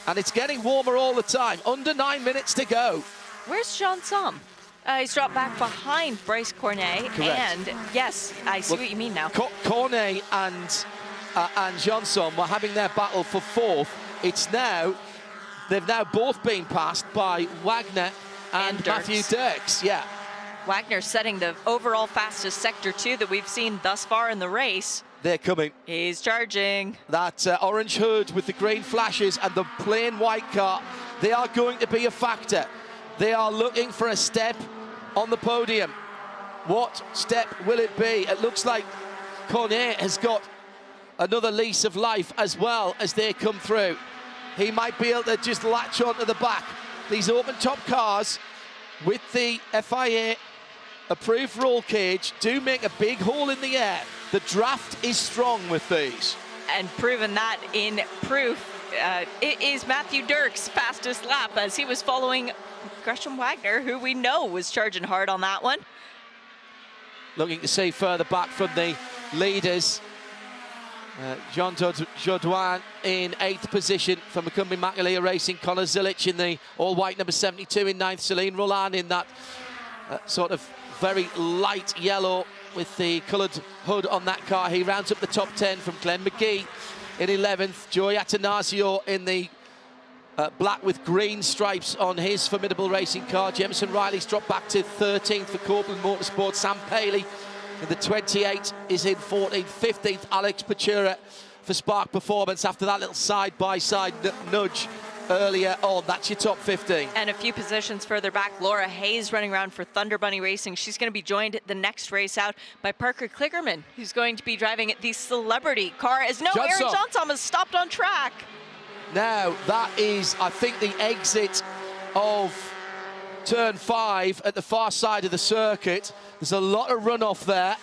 And it's getting warmer all the time. Under 9 minutes to go. Where's Jean Som? He's dropped back behind Bryce Cornet. Correct. And yes, I see what you mean now. Cornet and Jean Som were having their battle for 4th. It's now, they've now both been passed by Wagner and Matthew Dirks. Yeah. Wagner setting the overall fastest Sector 2 that we've seen thus far in the race. They're coming. He's charging. That orange hood with the green flashes and the plain white car, they are going to be a factor. They are looking for a step on the podium. What step will it be? It looks like Cornet has got another lease of life as well as they come through. He might be able to just latch onto the back. These open top cars with the FIA approved roll cage do make a big hole in the air. The draft is strong with these. And proven that in proof, it is Matthew Dirks' fastest lap as he was following Gresham Wagner, who we know was charging hard on that one. Looking to see further back from the leaders. Jean Jourdain in 8th position for McAleer Racing. Connor Zilic in the all-white number 72 in 9th. Celine Roland in that sort of very light yellow with the coloured hood on that car. He rounds up the top 10 from Glenn McGee in 11th. Joey Atanasio in the black with green stripes on his formidable racing car. Jameson Riley's dropped back to 13th for Copeland Motorsport. Sam Paley in the 28 is in 14th. 15th, Alex Pachura for Spark Performance after that little side-by-side nudge earlier on. That's your top 15. And a few positions further back, Laura Hayes running around for Thunder Bunny Racing. She's going to be joined the next race out by Parker Kligerman, who's going to be driving the Celebrity car. As no, Aaron Johnson has stopped on track. Now, that is, I think, the exit of turn 5 at the far side of the circuit. There's a lot of runoff there.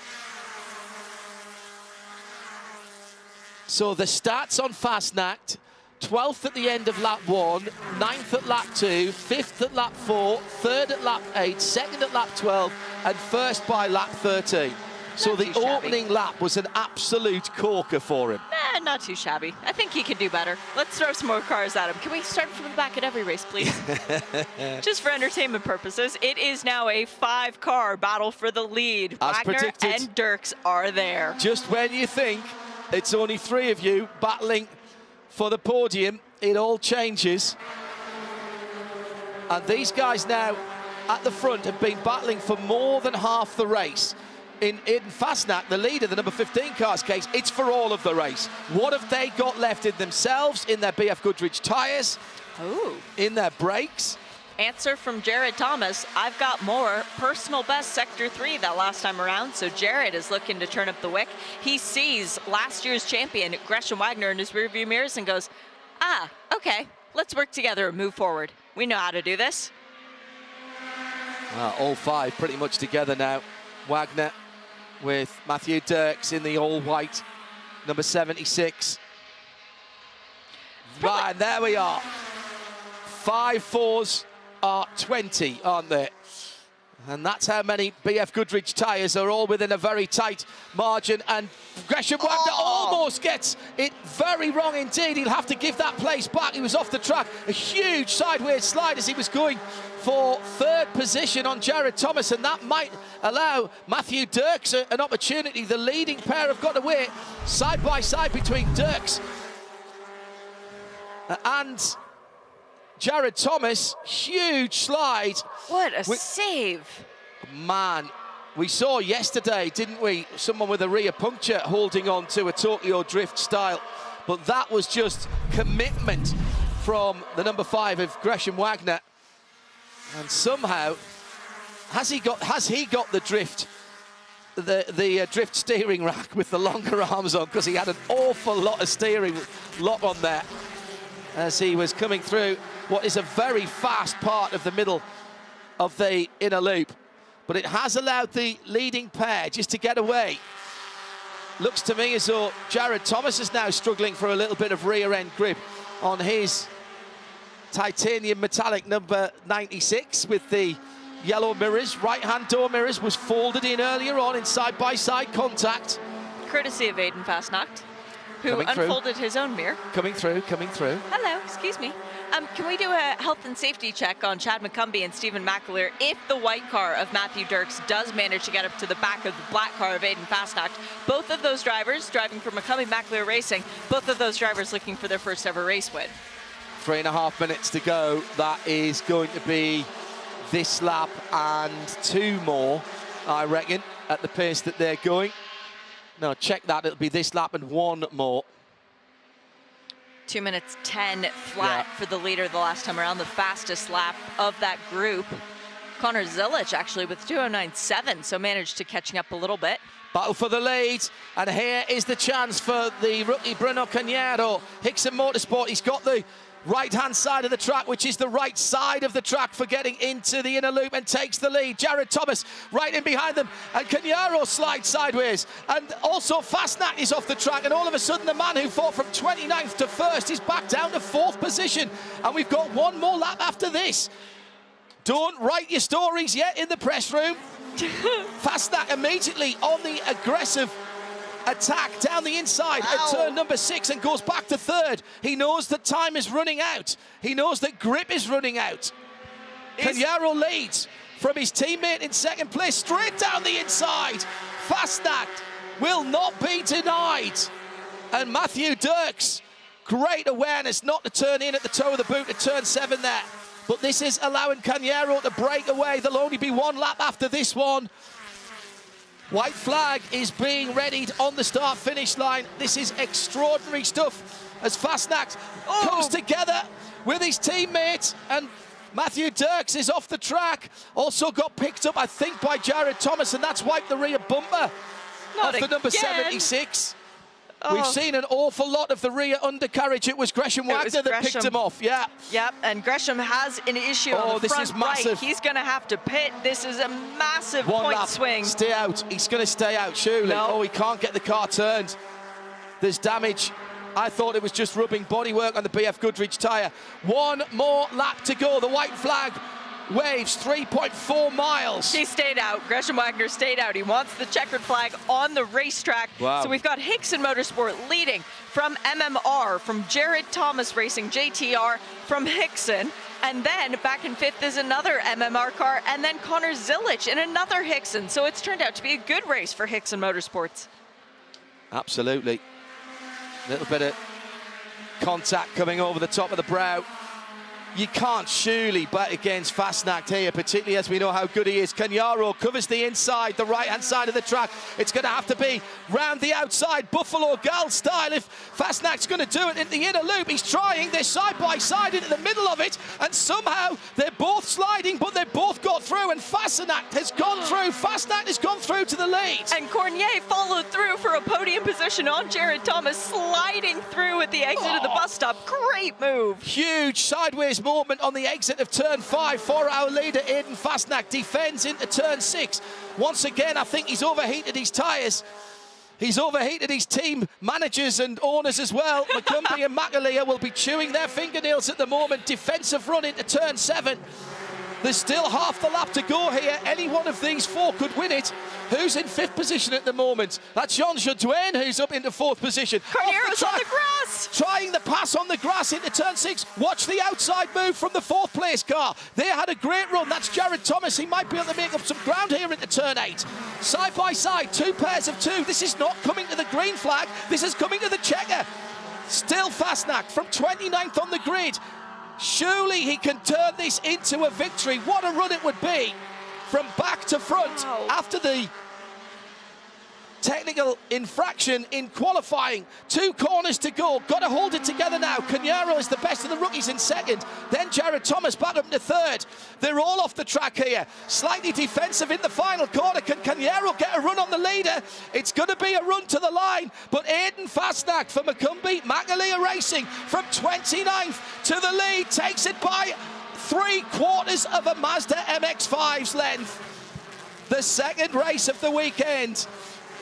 So the stats on Fastnack: 12th at the end of lap 1, 9th at lap 2, 5th at lap 4, 3rd at lap 8, 2nd at lap 12, and 1st by lap 13. So the opening lap was an absolute corker for him. Not too shabby. I think he can do better. Let's throw some more cars at him. Can we start from the back at every race, please? Just for entertainment purposes, it is now a 5-car battle for the lead. As Wagner predicted, and Dirks are there. Just when you think it's only 3 of you battling for the podium, it all changes. And these guys now at the front have been battling for more than half the race. In Fastnack, the leader, the number 15 car's case, it's for all of the race. What have they got left in themselves, in their BF Goodrich tyres, in their brakes? Answer from Jared Thomas: I've got more. Personal best Sector 3 that last time around, so Jared is looking to turn up the wick. He sees last year's champion, Gresham Wagner, in his rearview mirrors and goes, okay, let's work together and move forward. We know how to do this. All 5 pretty much together now. Wagner with Matthew Dirks in the all-white number 76. Right, and there we are. 5 4s are 20, aren't they? And that's how many BF Goodrich tyres are all within a very tight margin. And Gresham Wagner almost gets it very wrong indeed. He'll have to give that place back. He was off the track. A huge sideways slide as he was going for third position on Jared Thomas, and that might allow Matthew Dirks an opportunity. The leading pair have got away side by side between Dirks and Jared Thomas. Huge slide. What a save. Man, we saw yesterday, didn't we, someone with a rear puncture holding on to a Tokyo Drift style, but that was just commitment from the number 5 of Gresham Wagner. And somehow, has he got the drift, the drift steering rack with the longer arms on, because he had an awful lot of steering lock on there as he was coming through what is a very fast part of the middle of the inner loop. But it has allowed the leading pair just to get away. Looks to me as though Jared Thomas is now struggling for a little bit of rear end grip on his titanium metallic number 96 with the yellow mirrors. Right-hand door mirrors was folded in earlier on in side-by-side contact. Courtesy of Aiden Fastnack, who unfolded his own mirror. Coming through. Hello, excuse me. Can we do a health and safety check on Chad McCumbee and Stephen McAleer if the white car of Matthew Dirks does manage to get up to the back of the black car of Aiden Fastnack? Both of those drivers driving for McCumbee McAleer Racing, both of those drivers looking for their first ever race win. 3.5 minutes to go. That is going to be this lap and 2 more, I reckon, at the pace that they're going. No, check that. It'll be this lap and 1 more. 2 minutes 10 flat for the leader the last time around, the fastest lap of that group. Connor Zilic actually with 2:09.7, so managed to catching up a little bit. Battle for the lead, and here is the chance for the rookie Bruno Cagnaro. Hickson Motorsport, he's got the right-hand side of the track, which is the right side of the track for getting into the inner loop, and takes the lead. Jared Thomas right in behind them, and Cagnaro slides sideways. And also Fastnack is off the track, and all of a sudden the man who fought from 29th to 1st is back down to 4th position. And we've got 1 more lap after this. Don't write your stories yet in the press room. Fastnack immediately on the aggressive attack down the inside at turn number 6 and goes back to 3rd. He knows that time is running out. He knows that grip is running out. Cagnaro leads from his teammate in 2nd place, straight down the inside. Fastnack will not be denied. And Matthew Dirks, great awareness not to turn in at the toe of the boot at turn 7 there. But this is allowing Cagnaro to break away. There'll only be 1 lap after this one. White flag is being readied on the start-finish line. This is extraordinary stuff as Fastnack comes together with his teammate, and Matthew Dirks is off the track. Also got picked up, I think, by Jared Thomas, and that's wiped the rear bumper off the number 76. We've seen an awful lot of the rear undercarriage. It was Gresham Wagner that picked him off. Yep, and Gresham has an issue on the front is massive. Right. He's going to have to pit. This is a massive point swing. Stay out. He's going to stay out, surely. No. Oh, he can't get the car turned. There's damage. I thought it was just rubbing bodywork on the BF Goodrich tyre. 1 more lap to go. The white flag waves 3.4 miles. He stayed out. Gresham Wagner stayed out. He wants the checkered flag on the racetrack. Wow. So we've got Hickson Motorsport leading from MMR, from Jared Thomas Racing, JTR, from Hickson. And then back in 5th is another MMR car, and then Connor Zilic in another Hickson. So it's turned out to be a good race for Hickson Motorsports. Absolutely. A little bit of contact coming over the top of the brow. You can't surely bet against Fastnack here, particularly as we know how good he is. Cagnaro covers the inside, the right-hand side of the track. It's going to have to be round the outside, Buffalo Gal style, if Fastnack's going to do it in the inner loop. He's trying. They're side by side into the middle of it, and somehow they're both sliding, but they've both got through, and Fastnack has gone through. Fastnack has gone through to the lead. And Cornier followed through for a podium position on Jared Thomas, sliding through at the exit of the bus stop. Great move. Huge sideways movement on the exit of turn 5 for our leader Aiden Fastnack. Defends into turn 6. Once again, I think he's overheated his tyres. He's overheated his team managers and owners as well. McCumbee and McAleer will be chewing their fingernails at the moment. Defensive run into turn 7. There's still half the lap to go here. Any one of these four could win it. Who's in 5th position at the moment? That's Jean Jodouin, who's up into 4th position. Carniero's on the grass. Trying the pass on the grass into turn 6. Watch the outside move from the 4th place car. They had a great run. That's Jared Thomas. He might be able to make up some ground here into turn 8. Side by side, 2 pairs of 2. This is not coming to the green flag. This is coming to the checker. Still Fastnack from 29th on the grid. Surely he can turn this into a victory. What a run it would be from back to front after the technical infraction in qualifying. 2 corners to go. Got to hold it together now. Canhero is the best of the rookies in 2nd. Then Jared Thomas back up into 3rd. They're all off the track here. Slightly defensive in the final corner. Can Canhero get a run on the leader? It's going to be a run to the line. But Aiden Fastnack for Macumbi Magalia Racing from 29th to the lead. Takes it by 3/4 of a Mazda MX-5's length. The 2nd race of the weekend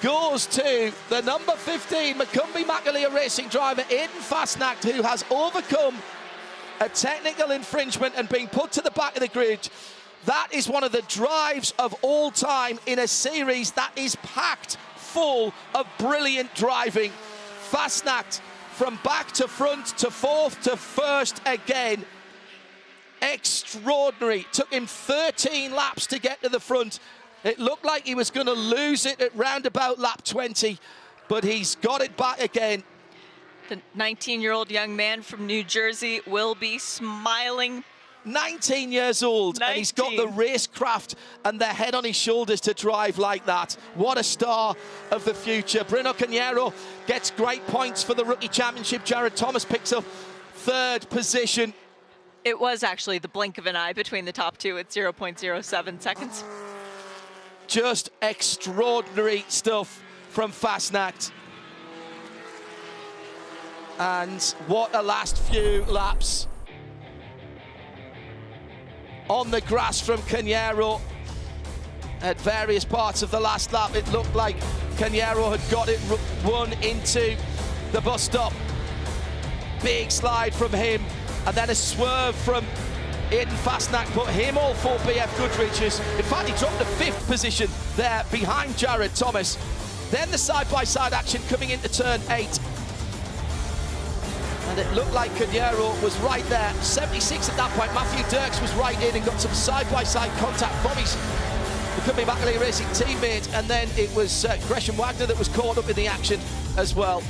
goes to the number 15 Macumbi Magalia Racing driver Aiden Fastnack, who has overcome a technical infringement and been put to the back of the grid. That is one of the drives of all time in a series that is packed full of brilliant driving. Fastnack from back to front to 4th to 1st again. Extraordinary. Took him 13 laps to get to the front. It looked like he was going to lose it at roundabout lap 20, but he's got it back again. The 19-year-old young man from New Jersey will be smiling. 19 years old, 19. And he's got the racecraft and the head on his shoulders to drive like that. What a star of the future. Bruno Canhero gets great points for the Rookie Championship. Jared Thomas picks up 3rd position. It was actually the blink of an eye between the top 2 at 0.07 seconds. Just extraordinary stuff from Fastnack. And what a last few laps. On the grass from Canhero. At various parts of the last lap, it looked like Canhero had got it run into the bus stop. Big slide from him, and then a swerve from Aiden Fastnack put him all 4 BF Goodriches. In fact, he dropped to 5th position there behind Jared Thomas. Then the side-by-side action coming into turn 8. And it looked like Canhero was right there. 76 at that point. Matthew Dirks was right in and got some side-by-side contact from his Macumbi Magalia Racing teammate. And then it was Gresham Wagner that was caught up in the action as well.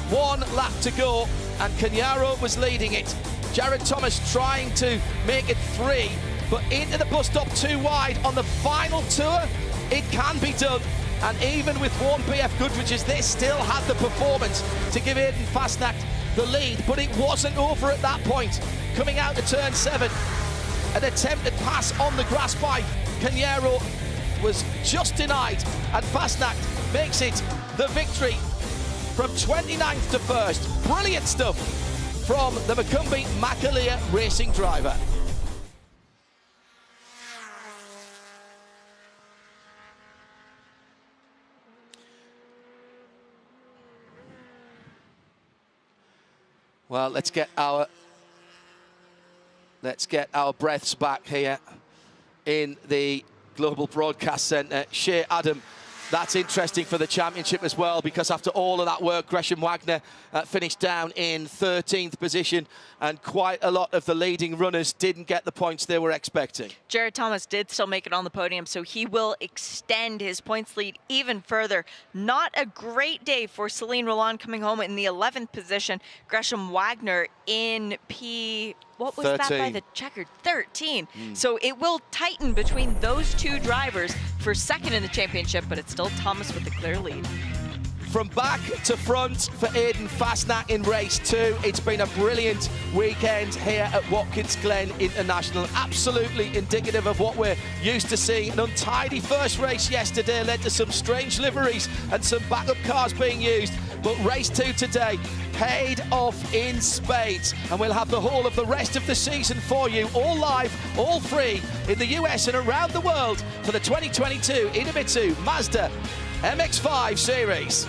1 lap to go, and Canhero was leading it. Jared Thomas trying to make it 3, but into the bus stop too wide on the final tour. It can be done, and even with 1 BF Goodriches, they still had the performance to give Aiden Fastnack the lead, but it wasn't over at that point. Coming out to turn 7, an attempted pass on the grass by Canhero was just denied, and Fastnack makes it the victory from 29th to 1st. Brilliant stuff from the Macumbi Magalia Racing driver. Well, let's get our breaths back here in the Global Broadcast Centre. Shea Adam, that's interesting for the championship as well, because after all of that work, Gresham Wagner finished down in 13th position, and quite a lot of the leading runners didn't get the points they were expecting. Jared Thomas did still make it on the podium, so he will extend his points lead even further. Not a great day for Celine Roland coming home in the 11th position. Gresham Wagner in what was 13. That by the checkered? 13. So it will tighten between those 2 drivers for 2nd in the championship, but it's still Thomas with the clear lead. From back to front for Aiden Fastnack in race 2. It's been a brilliant weekend here at Watkins Glen International. Absolutely indicative of what we're used to seeing. An untidy first race yesterday led to some strange liveries and some backup cars being used. But race 2 today paid off in spades. And we'll have the whole of the rest of the season for you, all live, all free, in the US and around the world for the 2022 Idemitsu Mazda MX-5 Series.